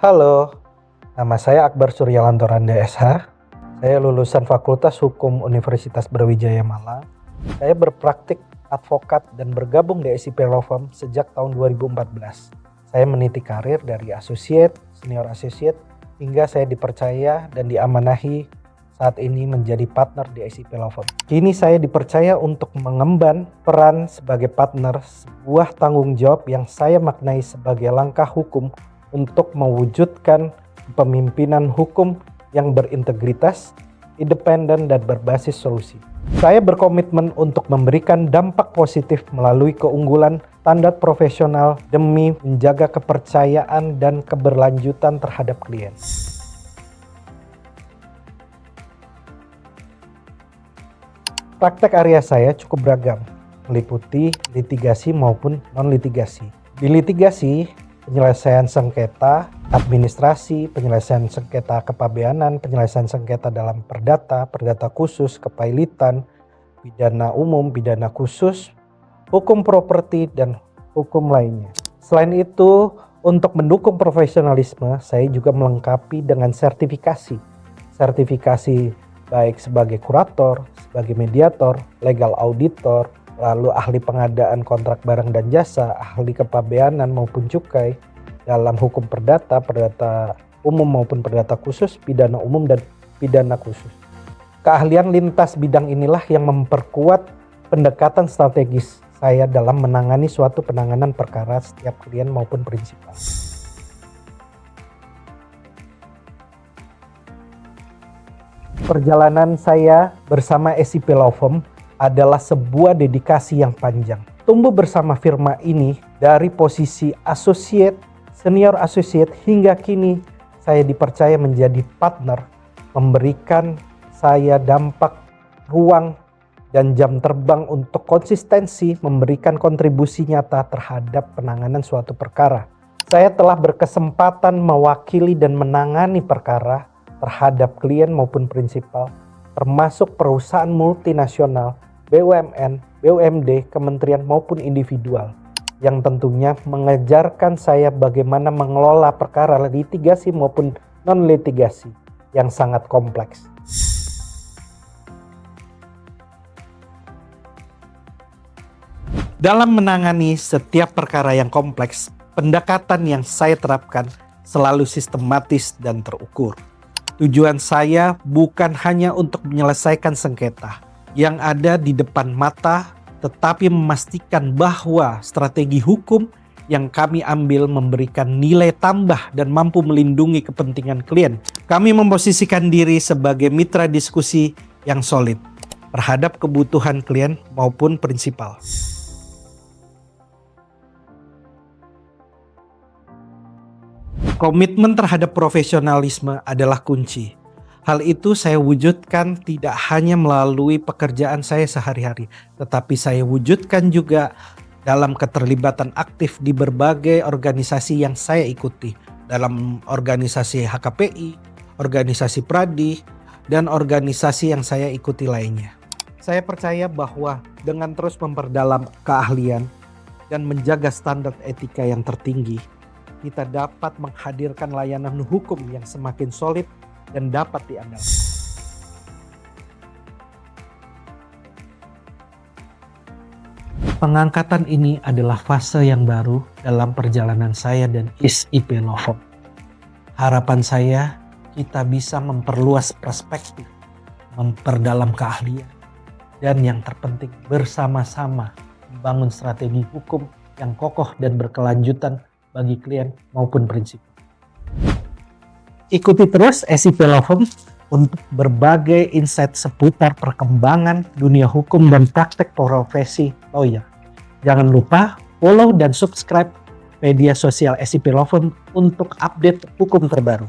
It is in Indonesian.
Halo, nama saya Akbar Suryalantoranda SH. Saya lulusan Fakultas Hukum Universitas Brawijaya Malang. Saya berpraktik advokat dan bergabung di SIP Law Firm sejak tahun 2014. Saya meniti karir dari associate, senior associate, hingga saya dipercaya dan diamanahi saat ini menjadi partner di SIP Law Firm. Kini saya dipercaya untuk mengemban peran sebagai partner, sebuah tanggung jawab yang saya maknai sebagai langkah hukum untuk mewujudkan pemimpinan hukum yang berintegritas, independen, dan berbasis solusi. Saya berkomitmen untuk memberikan dampak positif melalui keunggulan standar profesional demi menjaga kepercayaan dan keberlanjutan terhadap klien. Praktek area saya cukup beragam, meliputi litigasi maupun non-litigasi. Di litigasi, penyelesaian sengketa administrasi, penyelesaian sengketa kepabeanan, penyelesaian sengketa dalam perdata, perdata khusus, kepailitan, pidana umum, pidana khusus, hukum properti, dan hukum lainnya. Selain itu, untuk mendukung profesionalisme, saya juga melengkapi dengan sertifikasi. Sertifikasi baik sebagai kurator, sebagai mediator, legal auditor, lalu ahli pengadaan kontrak barang dan jasa, ahli kepabeanan maupun cukai, dalam hukum perdata, perdata umum maupun perdata khusus, pidana umum dan pidana khusus. Keahlian lintas bidang inilah yang memperkuat pendekatan strategis saya dalam menangani suatu penanganan perkara setiap klien maupun prinsipal. Perjalanan saya bersama SIP Law Firm adalah sebuah dedikasi yang panjang. Tumbuh bersama firma ini dari posisi associate, senior associate, hingga kini saya dipercaya menjadi partner, memberikan saya dampak, ruang, dan jam terbang untuk konsistensi memberikan kontribusi nyata terhadap penanganan suatu perkara. Saya telah berkesempatan mewakili dan menangani perkara terhadap klien maupun prinsipal, termasuk perusahaan multinasional, BUMN, BUMD, kementerian maupun individual, yang tentunya mengajarkan saya bagaimana mengelola perkara litigasi maupun non-litigasi yang sangat kompleks. Dalam menangani setiap perkara yang kompleks, pendekatan yang saya terapkan selalu sistematis dan terukur. Tujuan saya bukan hanya untuk menyelesaikan sengketa yang ada di depan mata, tetapi memastikan bahwa strategi hukum yang kami ambil memberikan nilai tambah dan mampu melindungi kepentingan klien. Kami memposisikan diri sebagai mitra diskusi yang solid terhadap kebutuhan klien maupun prinsipal. Komitmen terhadap profesionalisme adalah kunci. Hal itu saya wujudkan tidak hanya melalui pekerjaan saya sehari-hari, tetapi saya wujudkan juga dalam keterlibatan aktif di berbagai organisasi yang saya ikuti, dalam organisasi HKPI, organisasi Pradi, dan organisasi yang saya ikuti lainnya. Saya percaya bahwa dengan terus memperdalam keahlian dan menjaga standar etika yang tertinggi, kita dapat menghadirkan layanan hukum yang semakin solid dan dapat diandalkan. Pengangkatan ini adalah fase yang baru dalam perjalanan saya dan SIP Law Firm. Harapan saya kita bisa memperluas perspektif, memperdalam keahlian, dan yang terpenting bersama-sama membangun strategi hukum yang kokoh dan berkelanjutan bagi klien maupun prinsip. Ikuti terus SIP Law Firm untuk berbagai insight seputar perkembangan dunia hukum dan praktek profesi lawyer. Jangan lupa follow dan subscribe media sosial SIP Law Firm untuk update hukum terbaru.